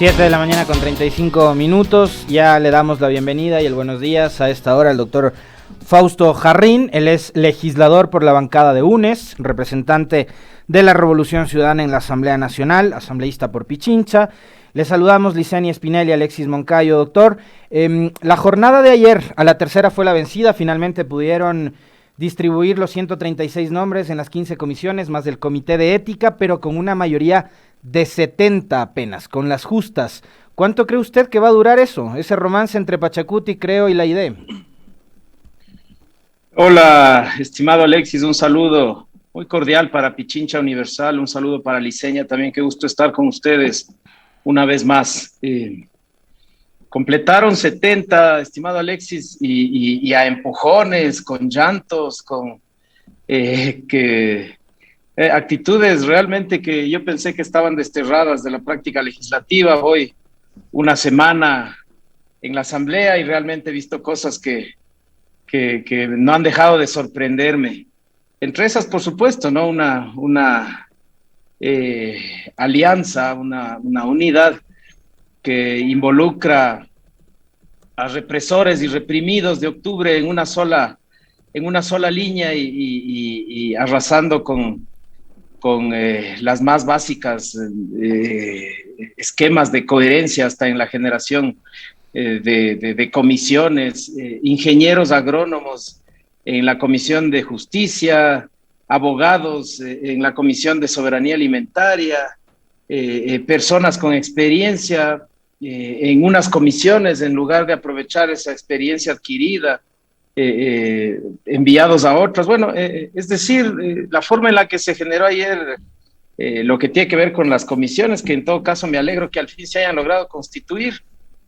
7 de la mañana con 35 minutos, ya le damos la bienvenida y el buenos días a esta hora al doctor Fausto Jarrín. Él es legislador por la bancada de UNES, representante de la Revolución Ciudadana en la Asamblea Nacional, asambleísta por Pichincha. Le saludamos Licenia Espinel y Alexis Moncayo, doctor. La jornada de ayer, a la tercera fue la vencida, finalmente pudieron distribuir los 136 nombres en las 15 comisiones, más del Comité de Ética, pero con una mayoría de 70 apenas, con las justas. ¿Cuánto cree usted que va a durar eso, ese romance entre Pachacuti, Creo y la ID? Hola, estimado Alexis, un saludo muy cordial para Pichincha Universal, un saludo para Licenia también, qué gusto estar con ustedes una vez más. Completaron 70, estimado Alexis, y a empujones, con llantos, con actitudes realmente que yo pensé que estaban desterradas de la práctica legislativa. Hoy una semana en la Asamblea y realmente he visto cosas que no han dejado de sorprenderme. Entre esas, por supuesto, ¿no? Una alianza, una unidad que involucra a represores y reprimidos de octubre en una sola línea y arrasando con las más básicas esquemas de coherencia hasta en la generación de comisiones, ingenieros agrónomos en la Comisión de Justicia, abogados en la Comisión de Soberanía Alimentaria, personas con experiencia en unas comisiones en lugar de aprovechar esa experiencia adquirida, enviados a otras. Bueno, es decir, la forma en la que se generó ayer lo que tiene que ver con las comisiones, que en todo caso me alegro que al fin se hayan logrado constituir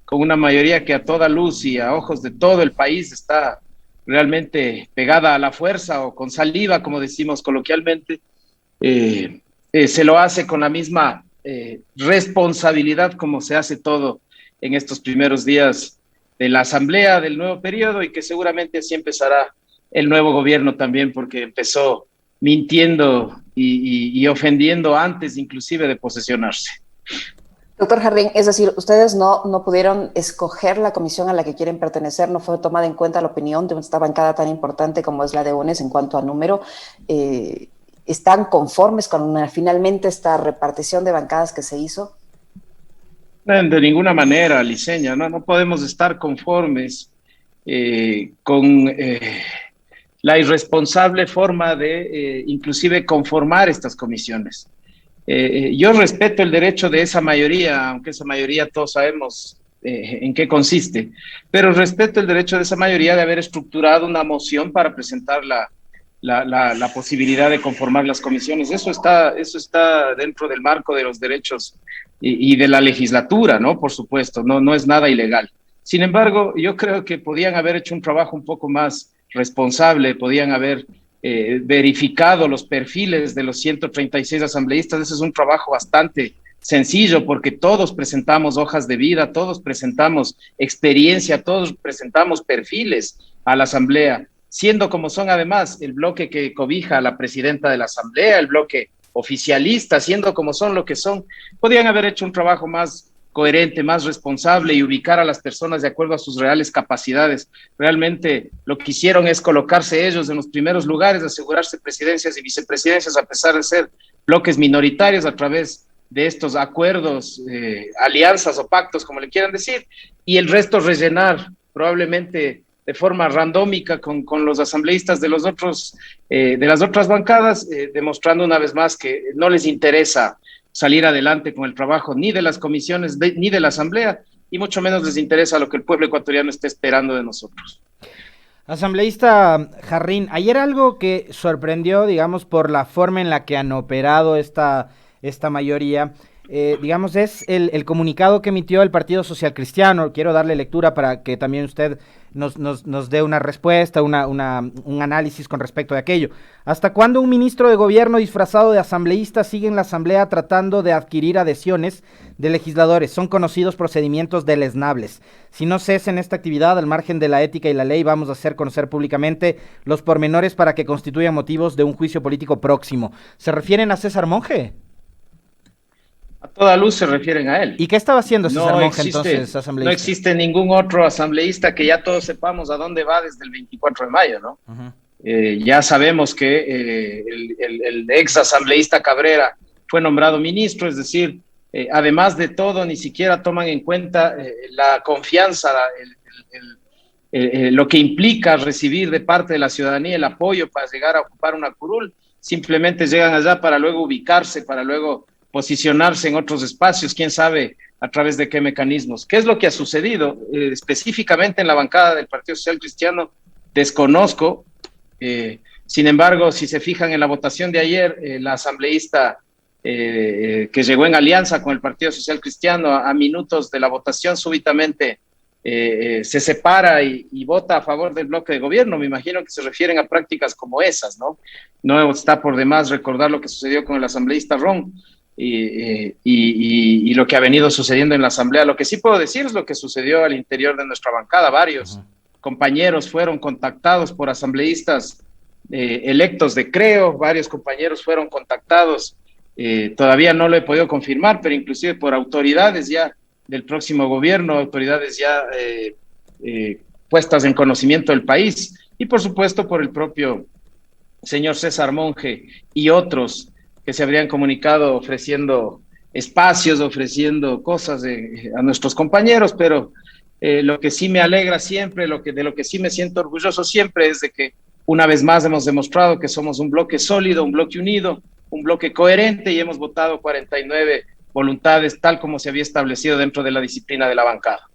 con una mayoría que a toda luz y a ojos de todo el país está realmente pegada a la fuerza o con saliva, como decimos coloquialmente, se lo hace con la misma responsabilidad como se hace todo en estos primeros días de la asamblea del nuevo periodo, y que seguramente así empezará el nuevo gobierno también, porque empezó mintiendo y ofendiendo antes inclusive de posesionarse. Doctor Jarrín, es decir, ustedes no pudieron escoger la comisión a la que quieren pertenecer, no fue tomada en cuenta la opinión de esta bancada tan importante como es la de UNES en cuanto a número. ¿Están conformes con finalmente esta repartición de bancadas que se hizo? De ninguna manera, Licenia, no podemos estar conformes con la irresponsable forma de inclusive conformar estas comisiones. Yo respeto el derecho de esa mayoría, aunque esa mayoría todos sabemos en qué consiste, pero respeto el derecho de esa mayoría de haber estructurado una moción para presentar la posibilidad de conformar las comisiones. Eso está dentro del marco de los derechos y de la legislatura, ¿no? Por supuesto, no es nada ilegal. Sin embargo, yo creo que podían haber hecho un trabajo un poco más responsable, podían haber verificado los perfiles de los 136 asambleístas. Ese es un trabajo bastante sencillo, porque todos presentamos hojas de vida, todos presentamos experiencia, todos presentamos perfiles a la asamblea, siendo como son además el bloque que cobija a la presidenta de la asamblea, el bloque oficialista, siendo como son lo que son. Podían haber hecho un trabajo más coherente, más responsable y ubicar a las personas de acuerdo a sus reales capacidades. Realmente lo que hicieron es colocarse ellos en los primeros lugares, asegurarse presidencias y vicepresidencias a pesar de ser bloques minoritarios a través de estos acuerdos, alianzas o pactos, como le quieran decir, y el resto rellenar probablemente de forma randómica con los asambleístas de las otras bancadas, demostrando una vez más que no les interesa salir adelante con el trabajo ni de las comisiones ni de la asamblea, y mucho menos les interesa lo que el pueblo ecuatoriano está esperando de nosotros. Asambleísta Jarrín, ayer algo que sorprendió, digamos, por la forma en la que han operado esta mayoría, digamos, es el comunicado que emitió el Partido Social Cristiano. Quiero darle lectura para que también usted nos dé una respuesta, un análisis con respecto de aquello. ¿Hasta cuándo un ministro de gobierno disfrazado de asambleísta sigue en la asamblea tratando de adquirir adhesiones de legisladores? Son conocidos procedimientos deleznables. Si no cesen esta actividad al margen de la ética y la ley, vamos a hacer conocer públicamente los pormenores para que constituyan motivos de un juicio político próximo. ¿Se refieren a César Monge? A toda luz se refieren a él. ¿Y qué estaba haciendo César No Monge existe, entonces, asambleísta? no existe ningún otro asambleísta que ya todos sepamos a dónde va desde el 24 de mayo, ¿no? Ujú. Ya sabemos que el ex asambleísta Cabrera fue nombrado ministro, es decir, además de todo, ni siquiera toman en cuenta la confianza, lo que implica recibir de parte de la ciudadanía el apoyo para llegar a ocupar una curul. Simplemente llegan allá para luego ubicarse, para luego posicionarse en otros espacios, quién sabe a través de qué mecanismos. ¿Qué es lo que ha sucedido específicamente en la bancada del Partido Social Cristiano? Desconozco. Sin embargo, si se fijan en la votación de ayer, la asambleísta que llegó en alianza con el Partido Social Cristiano a minutos de la votación súbitamente se separa y vota a favor del bloque de gobierno. Me imagino que se refieren a prácticas como esas, ¿no? No está por demás recordar lo que sucedió con el asambleísta Ron y lo que ha venido sucediendo en la asamblea. Lo que sí puedo decir es lo que sucedió al interior de nuestra bancada. Varios compañeros fueron contactados por asambleístas electos de Creo, varios compañeros fueron contactados, todavía no lo he podido confirmar, pero inclusive por autoridades ya del próximo gobierno, autoridades ya puestas en conocimiento del país, y por supuesto por el propio señor César Monge y otros que se habrían comunicado ofreciendo espacios, ofreciendo cosas a nuestros compañeros, pero lo que sí me alegra siempre, de lo que sí me siento orgulloso siempre es de que una vez más hemos demostrado que somos un bloque sólido, un bloque unido, un bloque coherente y hemos votado 49 voluntades tal como se había establecido dentro de la disciplina de la bancada.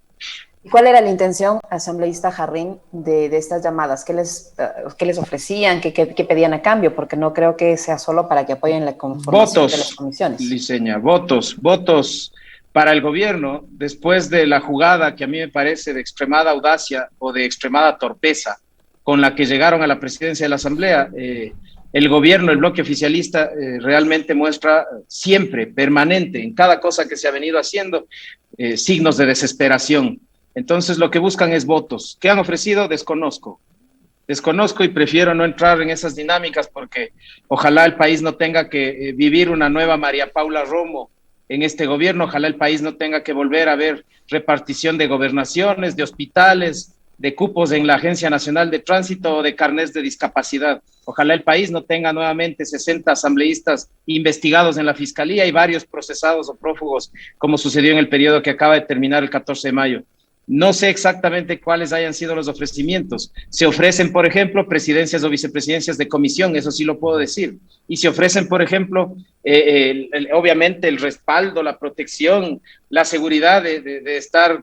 ¿Y cuál era la intención, asambleísta Jarrín, de estas llamadas? ¿Qué les ofrecían? ¿Qué pedían a cambio? Porque no creo que sea solo para que apoyen la conformación de las comisiones. Liceña, votos para el gobierno después de la jugada que a mí me parece de extremada audacia o de extremada torpeza con la que llegaron a la presidencia de la Asamblea. El gobierno, el bloque oficialista, realmente muestra siempre, permanente, en cada cosa que se ha venido haciendo, signos de desesperación. Entonces, lo que buscan es votos. ¿Qué han ofrecido? Desconozco y prefiero no entrar en esas dinámicas porque ojalá el país no tenga que vivir una nueva María Paula Romo en este gobierno, ojalá el país no tenga que volver a ver repartición de gobernaciones, de hospitales, de cupos en la Agencia Nacional de Tránsito o de carnés de discapacidad. Ojalá el país no tenga nuevamente 60 asambleístas investigados en la Fiscalía y varios procesados o prófugos, como sucedió en el periodo que acaba de terminar el 14 de mayo. No sé exactamente cuáles hayan sido los ofrecimientos. Se ofrecen, por ejemplo, presidencias o vicepresidencias de comisión, eso sí lo puedo decir. Y se ofrecen, por ejemplo, obviamente el respaldo, la protección, la seguridad de estar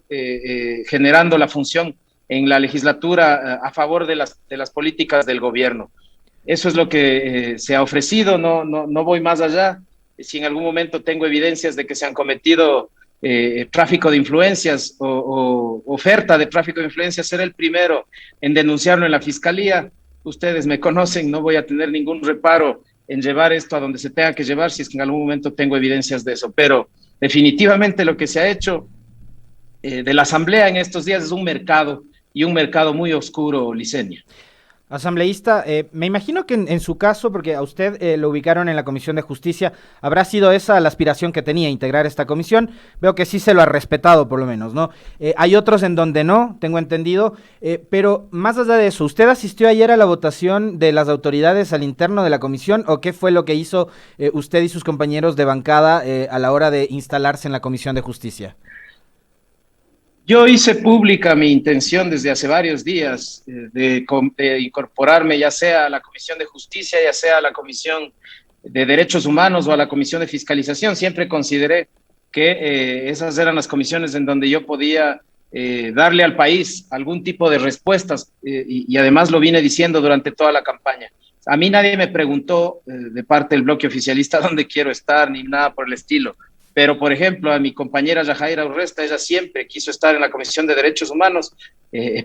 generando la función en la legislatura a favor de las políticas del gobierno. Eso es lo que se ha ofrecido, no voy más allá. Si en algún momento tengo evidencias de que se han cometido tráfico de influencias o oferta de tráfico de influencias, seré el primero en denunciarlo en la Fiscalía. Ustedes me conocen, no voy a tener ningún reparo en llevar esto a donde se tenga que llevar si es que en algún momento tengo evidencias de eso. Pero definitivamente lo que se ha hecho de la Asamblea en estos días es un mercado, y un mercado muy oscuro, Licenia. Asambleísta, me imagino que en su caso, porque a usted lo ubicaron en la Comisión de Justicia, habrá sido esa la aspiración que tenía, integrar esta comisión. Veo que sí se lo ha respetado, por lo menos, ¿no? Hay otros en donde no, tengo entendido, pero más allá de eso, ¿usted asistió ayer a la votación de las autoridades al interno de la comisión o qué fue lo que hizo usted y sus compañeros de bancada a la hora de instalarse en la Comisión de Justicia? Yo hice pública mi intención desde hace varios días de incorporarme ya sea a la Comisión de Justicia, ya sea a la Comisión de Derechos Humanos o a la Comisión de Fiscalización. Siempre consideré que esas eran las comisiones en donde yo podía darle al país algún tipo de respuestas y además lo vine diciendo durante toda la campaña. A mí nadie me preguntó de parte del bloque oficialista dónde quiero estar ni nada por el estilo. Pero, por ejemplo, a mi compañera Yajaira Urresta, ella siempre quiso estar en la Comisión de Derechos Humanos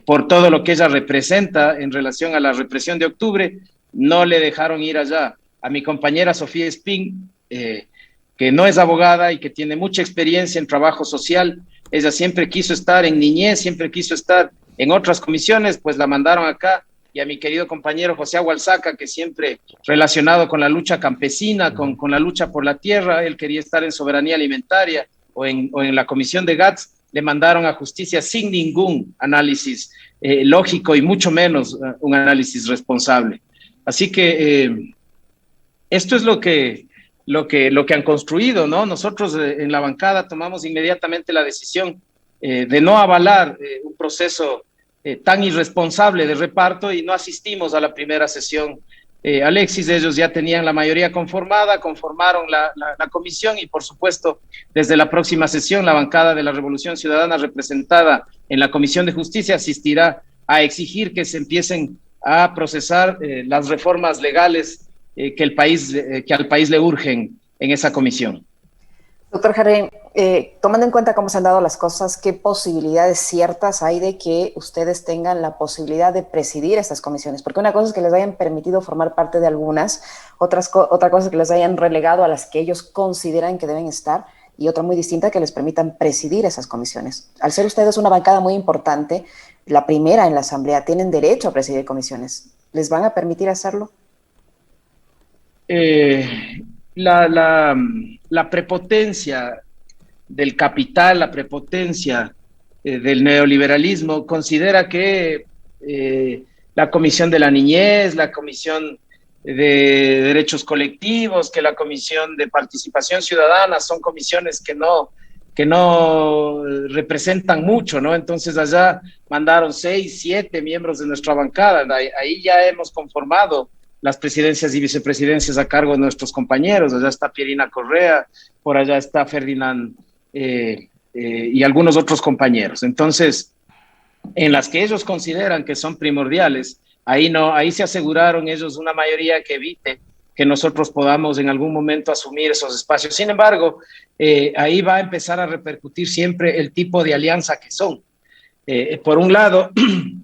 por todo lo que ella representa en relación a la represión de octubre, no le dejaron ir allá. A mi compañera Sofía Espín, que no es abogada y que tiene mucha experiencia en trabajo social, ella siempre quiso estar en niñez, siempre quiso estar en otras comisiones, pues la mandaron acá y a mi querido compañero José Agualzaca, que siempre relacionado con la lucha campesina, con la lucha por la tierra, él quería estar en soberanía alimentaria o en la comisión de GATS, le mandaron a justicia sin ningún análisis lógico y mucho menos un análisis responsable. Así que esto es lo que han construido, ¿no? Nosotros en la bancada tomamos inmediatamente la decisión de no avalar un proceso tan irresponsable de reparto y no asistimos a la primera sesión. Alexis, ellos ya tenían la mayoría conformada, conformaron la comisión y por supuesto desde la próxima sesión la bancada de la Revolución Ciudadana representada en la Comisión de Justicia asistirá a exigir que se empiecen a procesar las reformas legales que al país le urgen en esa comisión. Doctor Jarrín, tomando en cuenta cómo se han dado las cosas, ¿qué posibilidades ciertas hay de que ustedes tengan la posibilidad de presidir estas comisiones? Porque una cosa es que les hayan permitido formar parte de algunas, otra cosa es que les hayan relegado a las que ellos consideran que deben estar, y otra muy distinta, que les permitan presidir esas comisiones. Al ser ustedes una bancada muy importante, la primera en la Asamblea, tienen derecho a presidir comisiones. ¿Les van a permitir hacerlo? La prepotencia del capital, la prepotencia del neoliberalismo considera que la Comisión de la Niñez, la Comisión de Derechos Colectivos, que la Comisión de Participación Ciudadana son comisiones que no representan mucho, ¿no? Entonces allá mandaron 6, 7 miembros de nuestra bancada, ahí ya hemos conformado las presidencias y vicepresidencias a cargo de nuestros compañeros. Allá está Pierina Correa, por allá está Ferdinand y algunos otros compañeros. Entonces, en las que ellos consideran que son primordiales, ahí se aseguraron ellos una mayoría que evite que nosotros podamos en algún momento asumir esos espacios. Sin embargo, ahí va a empezar a repercutir siempre el tipo de alianza que son. Por un lado,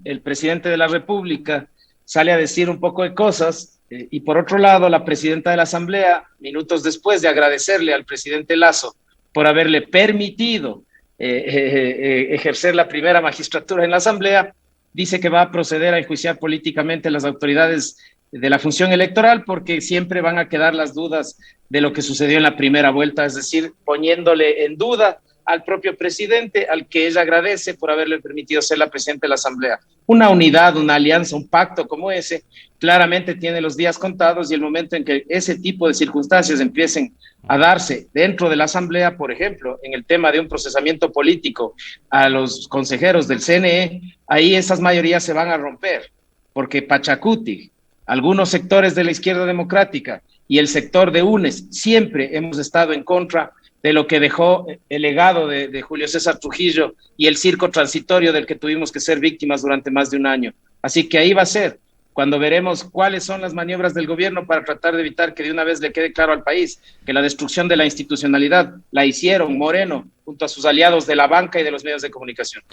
el presidente de la República sale a decir un poco de cosas, y por otro lado, la presidenta de la Asamblea, minutos después de agradecerle al presidente Lasso por haberle permitido ejercer la primera magistratura en la Asamblea, dice que va a proceder a enjuiciar políticamente a las autoridades de la función electoral porque siempre van a quedar las dudas de lo que sucedió en la primera vuelta, es decir, poniéndole en duda al propio presidente, al que ella agradece por haberle permitido ser la presidenta de la Asamblea. Una unidad, una alianza, un pacto como ese, claramente tiene los días contados y el momento en que ese tipo de circunstancias empiecen a darse dentro de la Asamblea, por ejemplo, en el tema de un procesamiento político a los consejeros del CNE, ahí esas mayorías se van a romper, porque Pachacuti, algunos sectores de la izquierda democrática y el sector de UNES siempre hemos estado en contra de lo que dejó el legado de Julio César Trujillo y el circo transitorio del que tuvimos que ser víctimas durante más de un año. Así que ahí va a ser cuando veremos cuáles son las maniobras del gobierno para tratar de evitar que de una vez le quede claro al país que la destrucción de la institucionalidad la hicieron Moreno junto a sus aliados de la banca y de los medios de comunicación.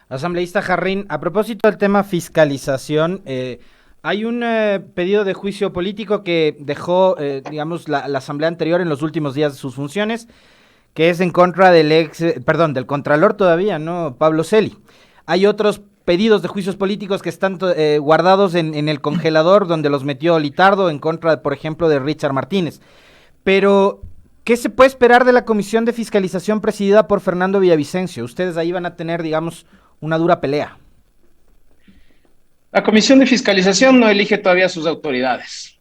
Asambleísta Jarrín, a propósito del tema fiscalización, hay un pedido de juicio político que dejó, digamos, la Asamblea anterior en los últimos días de sus funciones, que es en contra del del Contralor todavía, ¿no? Pablo Celi. Hay otros pedidos de juicios políticos que están guardados en el congelador donde los metió Litardo en contra, por ejemplo, de Richard Martínez. Pero, ¿qué se puede esperar de la Comisión de Fiscalización presidida por Fernando Villavicencio? Ustedes ahí van a tener, digamos, una dura pelea. La Comisión de Fiscalización no elige todavía sus autoridades.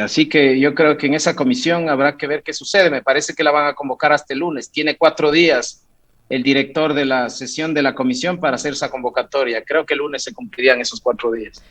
Así que yo creo que en esa comisión habrá que ver qué sucede. Me parece que la van a convocar hasta el lunes. Tiene 4 días el director de la sesión de la comisión para hacer esa convocatoria. Creo que el lunes se cumplirían esos 4 días.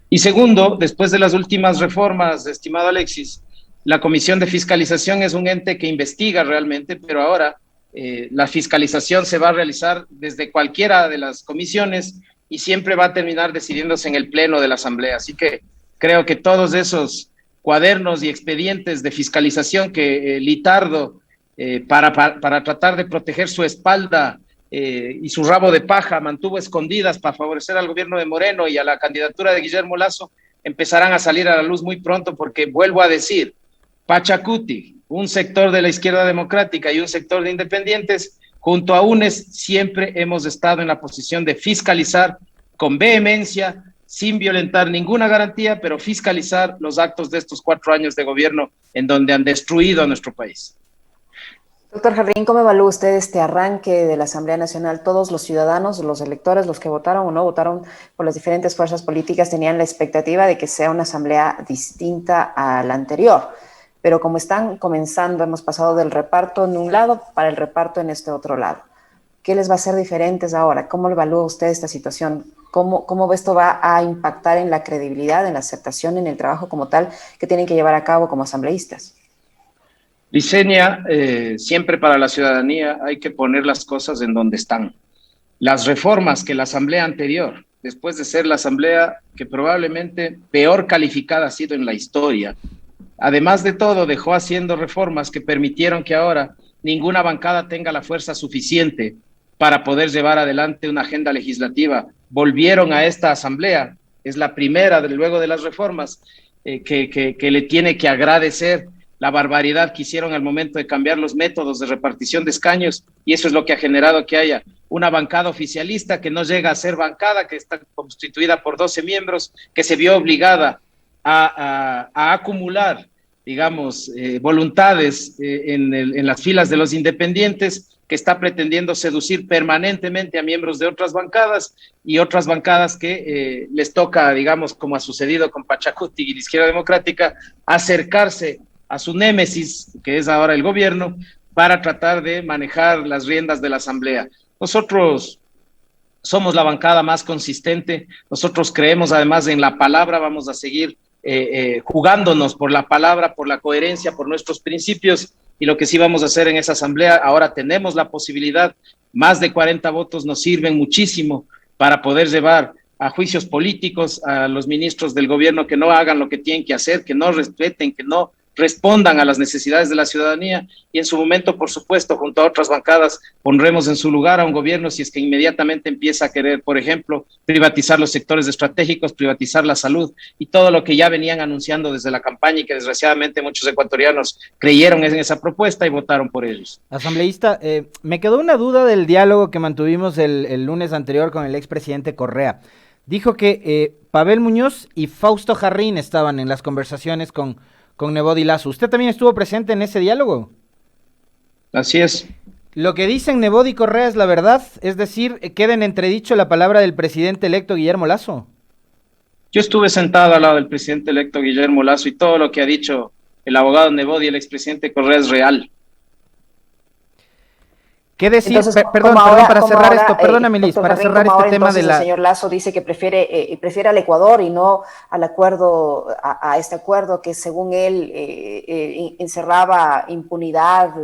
Y segundo, después de las últimas reformas, estimado Alexis, la Comisión de Fiscalización es un ente que investiga realmente, pero ahora la fiscalización se va a realizar desde cualquiera de las comisiones y siempre va a terminar decidiéndose en el pleno de la Asamblea. Así que creo que todos esos cuadernos y expedientes de fiscalización que Litardo, para tratar de proteger su espalda y su rabo de paja, mantuvo escondidas para favorecer al gobierno de Moreno y a la candidatura de Guillermo Lasso, empezarán a salir a la luz muy pronto porque, vuelvo a decir, Pachacuti, un sector de la izquierda democrática y un sector de independientes, junto a UNES, siempre hemos estado en la posición de fiscalizar con vehemencia sin violentar ninguna garantía, pero fiscalizar los actos de estos 4 años de gobierno en donde han destruido a nuestro país. Doctor Jarrín, ¿cómo evalúa usted este arranque de la Asamblea Nacional? Todos los ciudadanos, los electores, los que votaron o no votaron por las diferentes fuerzas políticas, tenían la expectativa de que sea una asamblea distinta a la anterior. Pero como están comenzando, hemos pasado del reparto en un lado para el reparto en este otro lado. ¿Qué les va a ser diferentes ahora? ¿Cómo evalúa usted esta situación? ¿Cómo esto va a impactar en la credibilidad, en la aceptación, en el trabajo como tal que tienen que llevar a cabo como asambleístas? Licenia, siempre para la ciudadanía hay que poner las cosas en donde están. Las reformas que la asamblea anterior, después de ser la asamblea que probablemente peor calificada ha sido en la historia, además de todo dejó haciendo reformas que permitieron que ahora ninguna bancada tenga la fuerza suficiente para poder llevar adelante una agenda legislativa. Volvieron a esta asamblea, es la primera luego de las reformas, que le tiene que agradecer la barbaridad que hicieron al momento de cambiar los métodos de repartición de escaños, y eso es lo que ha generado que haya una bancada oficialista que no llega a ser bancada, que está constituida por 12 miembros, que se vio obligada a acumular, digamos, voluntades en las filas de los independientes, que está pretendiendo seducir permanentemente a miembros de otras bancadas y otras bancadas que les toca, digamos, como ha sucedido con Pachacuti y la Izquierda Democrática, acercarse a su némesis, que es ahora el gobierno, para tratar de manejar las riendas de la asamblea. Nosotros somos la bancada más consistente, nosotros creemos además en la palabra, vamos a seguir jugándonos por la palabra, por la coherencia, por nuestros principios, y lo que sí vamos a hacer en esa asamblea, ahora tenemos la posibilidad, más de 40 votos nos sirven muchísimo para poder llevar a juicios políticos a los ministros del gobierno que no hagan lo que tienen que hacer, que no respeten, que no respondan a las necesidades de la ciudadanía, y en su momento, por supuesto, junto a otras bancadas, pondremos en su lugar a un gobierno si es que inmediatamente empieza a querer, por ejemplo, privatizar los sectores estratégicos, privatizar la salud y todo lo que ya venían anunciando desde la campaña y que desgraciadamente muchos ecuatorianos creyeron en esa propuesta y votaron por ellos. Asambleísta, me quedó una duda del diálogo que mantuvimos el lunes anterior con el expresidente Correa. Dijo que Pavel Muñoz y Fausto Jarrín estaban en las conversaciones con Nebot y Lasso. ¿Usted también estuvo presente en ese diálogo? Así es. Lo que dicen Nebot y Correa es la verdad, es decir, queda en entredicho la palabra del presidente electo Guillermo Lasso. Yo estuve sentado al lado del presidente electo Guillermo Lasso y todo lo que ha dicho el abogado Nebot y el expresidente Correa es real. ¿Qué decir? Entonces, Perdón, para cerrar esto, perdóname, Liz, para cerrar este tema de la... El señor Lasso dice que prefiere al Ecuador y no al acuerdo, a este acuerdo que según él encerraba impunidad,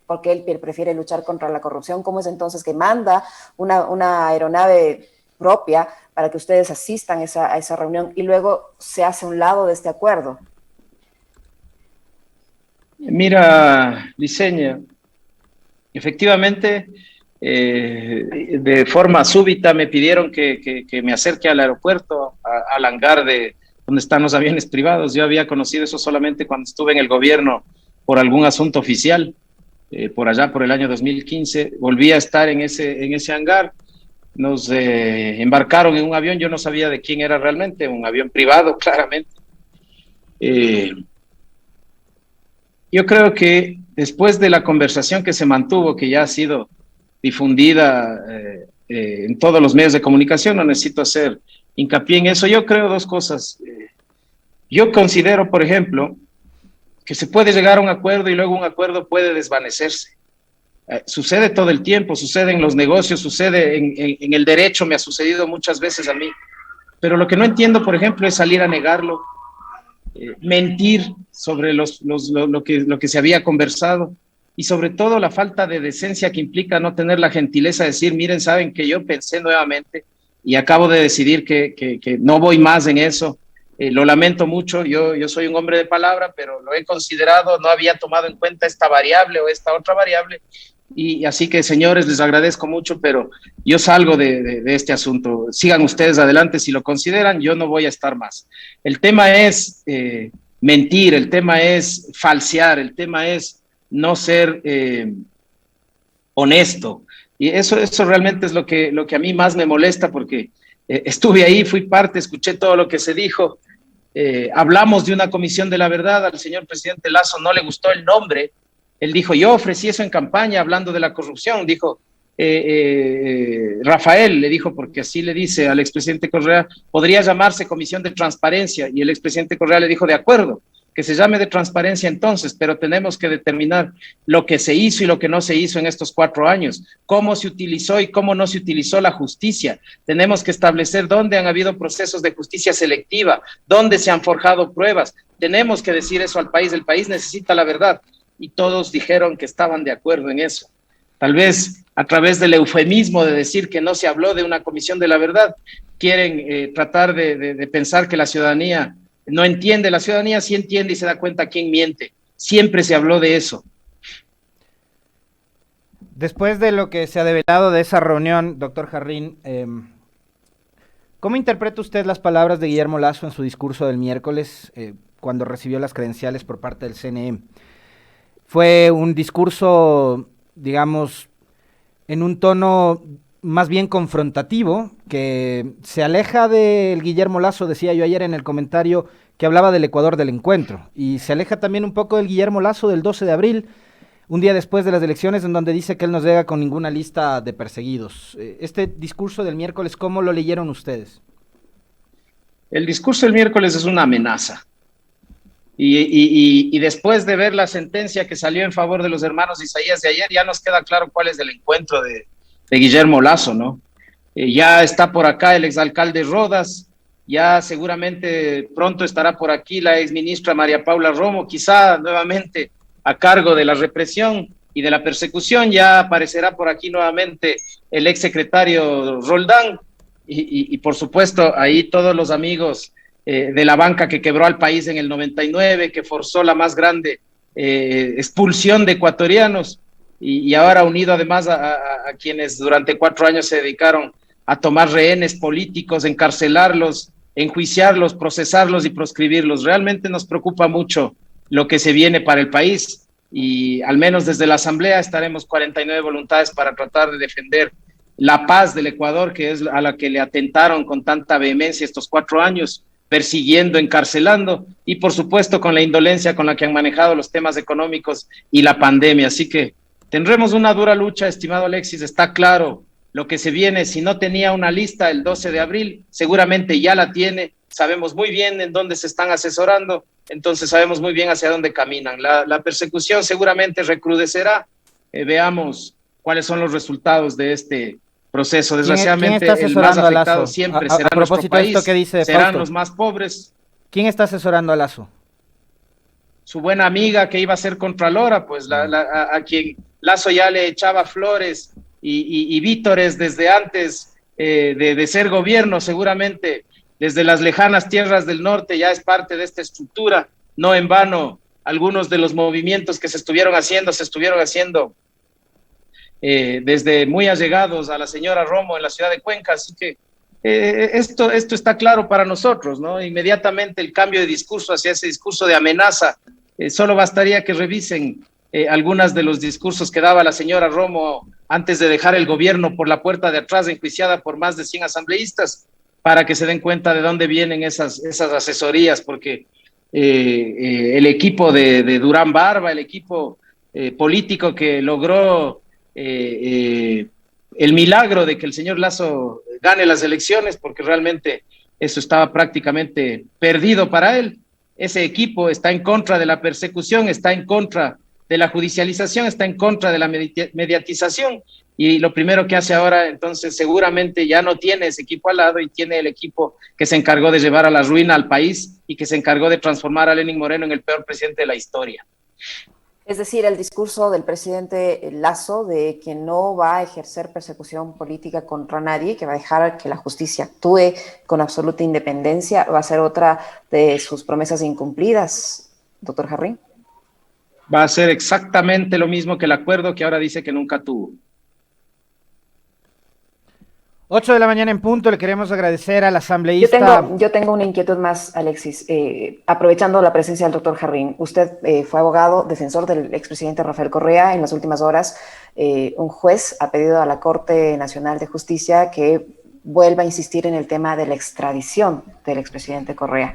porque él prefiere luchar contra la corrupción. ¿Cómo es entonces que manda una aeronave propia para que ustedes asistan a esa reunión y luego se hace a un lado de este acuerdo? Mira, Liceña, efectivamente, de forma súbita me pidieron que me acerque al aeropuerto, al hangar donde están los aviones privados. Yo había conocido eso solamente cuando estuve en el gobierno por algún asunto oficial, por allá por el año 2015. Volví a estar en ese hangar. Nos embarcaron en un avión, yo no sabía de quién era realmente, un avión privado, claramente. Yo creo que después de la conversación que se mantuvo, que ya ha sido difundida en todos los medios de comunicación, no necesito hacer hincapié en eso. Yo creo dos cosas. Yo considero, por ejemplo, que se puede llegar a un acuerdo y luego un acuerdo puede desvanecerse. Sucede todo el tiempo, sucede en los negocios, sucede en el derecho, me ha sucedido muchas veces a mí. Pero lo que no entiendo, por ejemplo, es salir a negarlo, mentir sobre lo que se había conversado, y sobre todo la falta de decencia que implica no tener la gentileza de decir, miren, saben que yo pensé nuevamente y acabo de decidir que no voy más en eso. Lo lamento mucho, yo soy un hombre de palabra, pero lo he considerado, no había tomado en cuenta esta variable o esta otra variable, y así que, señores, les agradezco mucho, pero yo salgo de este asunto. Sigan ustedes adelante si lo consideran, yo no voy a estar más. El tema es mentir, el tema es falsear, el tema es no ser honesto, y eso realmente es lo que a mí más me molesta, porque Estuve ahí, fui parte, escuché todo lo que se dijo. Hablamos de una comisión de la verdad, al señor presidente Lasso no le gustó el nombre. Él dijo, yo ofrecí eso en campaña hablando de la corrupción, dijo Rafael, le dijo, porque así le dice al expresidente Correa, podría llamarse Comisión de Transparencia, y el expresidente Correa le dijo, de acuerdo, que se llame de transparencia entonces, pero tenemos que determinar lo que se hizo y lo que no se hizo en estos 4 años, cómo se utilizó y cómo no se utilizó la justicia. Tenemos que establecer dónde han habido procesos de justicia selectiva, dónde se han forjado pruebas. Tenemos que decir eso al país, el país necesita la verdad. Y todos dijeron que estaban de acuerdo en eso. Tal vez a través del eufemismo de decir que no se habló de una comisión de la verdad, quieren tratar de pensar que la ciudadanía no entiende. La ciudadanía sí entiende y se da cuenta quién miente. Siempre se habló de eso. Después de lo que se ha develado de esa reunión, doctor Jarrín, ¿cómo interpreta usted las palabras de Guillermo Lasso en su discurso del miércoles, cuando recibió las credenciales por parte del CNE? Fue un discurso, digamos, en un tono más bien confrontativo, que se aleja del Guillermo Lasso, decía yo ayer en el comentario, que hablaba del Ecuador del encuentro, y se aleja también un poco del Guillermo Lasso del 12 de abril, un día después de las elecciones, en donde dice que él no llega con ninguna lista de perseguidos. Este discurso del miércoles, ¿cómo lo leyeron ustedes? El discurso del miércoles es una amenaza. Y después de ver la sentencia que salió en favor de los hermanos Isaías de ayer, ya nos queda claro cuál es el encuentro de Guillermo Lasso, ¿no? Ya está por acá el exalcalde Rodas, ya seguramente pronto estará por aquí la exministra María Paula Romo, quizá nuevamente a cargo de la represión y de la persecución. Ya aparecerá por aquí nuevamente el exsecretario Roldán y por supuesto ahí todos los amigos de la banca que quebró al país en el 99, que forzó la más grande expulsión de ecuatorianos y ahora unido además a quienes durante 4 años se dedicaron a tomar rehenes políticos, encarcelarlos, enjuiciarlos, procesarlos y proscribirlos. Realmente nos preocupa mucho lo que se viene para el país y al menos desde la Asamblea estaremos 49 voluntades para tratar de defender la paz del Ecuador, que es a la que le atentaron con tanta vehemencia estos 4 años, persiguiendo, encarcelando y por supuesto con la indolencia con la que han manejado los temas económicos y la pandemia. Así que tendremos una dura lucha, estimado Alexis, está claro lo que se viene. Si no tenía una lista el 12 de abril, seguramente ya la tiene. Sabemos muy bien en dónde se están asesorando, entonces sabemos muy bien hacia dónde caminan. La persecución seguramente recrudecerá. Veamos cuáles son los resultados de este proceso. Desgraciadamente, el más afectado siempre será nuestro país, de esto que dice serán Fausto, los más pobres. ¿Quién está asesorando a Lasso? Su buena amiga que iba a ser contralora, pues a quien Lasso ya le echaba flores y vítores desde antes de ser gobierno, seguramente desde las lejanas tierras del norte ya es parte de esta estructura. No en vano, algunos de los movimientos que se estuvieron haciendo desde muy allegados a la señora Romo en la ciudad de Cuenca, así que esto está claro para nosotros, ¿no? Inmediatamente el cambio de discurso hacia ese discurso de amenaza, solo bastaría que revisen algunos de los discursos que daba la señora Romo antes de dejar el gobierno por la puerta de atrás, enjuiciada por más de 100 asambleístas, para que se den cuenta de dónde vienen esas asesorías, porque el equipo de Durán Barba, el equipo político que logró el milagro de que el señor Lasso gane las elecciones, porque realmente eso estaba prácticamente perdido para él. Ese equipo está en contra de la persecución, está en contra de la judicialización, está en contra de la mediatización, y lo primero que hace ahora, entonces seguramente ya no tiene ese equipo al lado y tiene el equipo que se encargó de llevar a la ruina al país y que se encargó de transformar a Lenín Moreno en el peor presidente de la historia. Es decir, el discurso del presidente Lasso de que no va a ejercer persecución política contra nadie, que va a dejar que la justicia actúe con absoluta independencia, va a ser otra de sus promesas incumplidas, doctor Jarrín. Va a ser exactamente lo mismo que el acuerdo que ahora dice que nunca tuvo. 8 de la mañana en punto, le queremos agradecer al asambleísta. Yo tengo una inquietud más, Alexis, aprovechando la presencia del doctor Jarrín. Usted fue abogado, defensor del expresidente Rafael Correa. En las últimas horas, un juez ha pedido a la Corte Nacional de Justicia que vuelva a insistir en el tema de la extradición del expresidente Correa.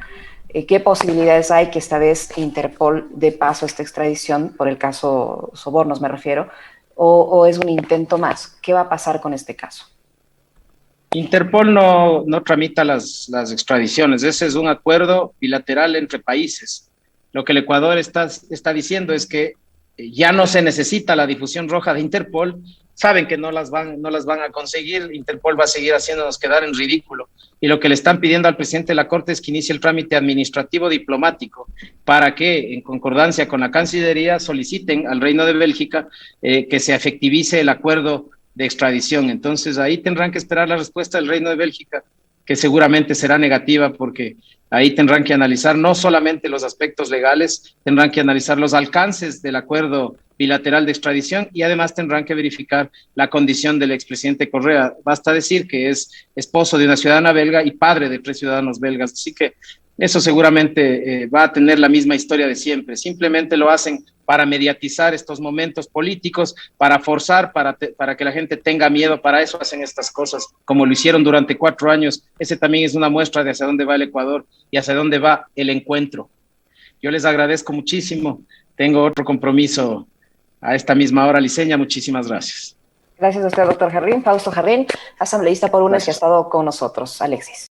¿Qué posibilidades hay que esta vez Interpol dé paso a esta extradición, por el caso Sobornos me refiero, o es un intento más? ¿Qué va a pasar con este caso? Interpol no tramita las extradiciones, ese es un acuerdo bilateral entre países. Lo que el Ecuador está diciendo es que ya no se necesita la difusión roja de Interpol, saben que no las van a conseguir, Interpol va a seguir haciéndonos quedar en ridículo. Y lo que le están pidiendo al presidente de la Corte es que inicie el trámite administrativo diplomático para que, en concordancia con la Cancillería, soliciten al Reino de Bélgica que se efectivice el acuerdo de extradición. Entonces ahí tendrán que esperar la respuesta del Reino de Bélgica, que seguramente será negativa, porque ahí tendrán que analizar no solamente los aspectos legales, tendrán que analizar los alcances del acuerdo bilateral de extradición y además tendrán que verificar la condición del expresidente Correa. Basta decir que es esposo de una ciudadana belga y padre de 3 ciudadanos belgas, así que eso seguramente va a tener la misma historia de siempre. Simplemente lo hacen para mediatizar estos momentos políticos, para forzar, para que la gente tenga miedo. Para eso hacen estas cosas, como lo hicieron durante 4 años. Ese también es una muestra de hacia dónde va el Ecuador y hacia dónde va el encuentro. Yo les agradezco muchísimo. Tengo otro compromiso a esta misma hora, Liceña. Muchísimas gracias. Gracias a usted, doctor Jarrín. Fausto Jarrín, asambleísta por UNES, que ha estado con nosotros. Alexis.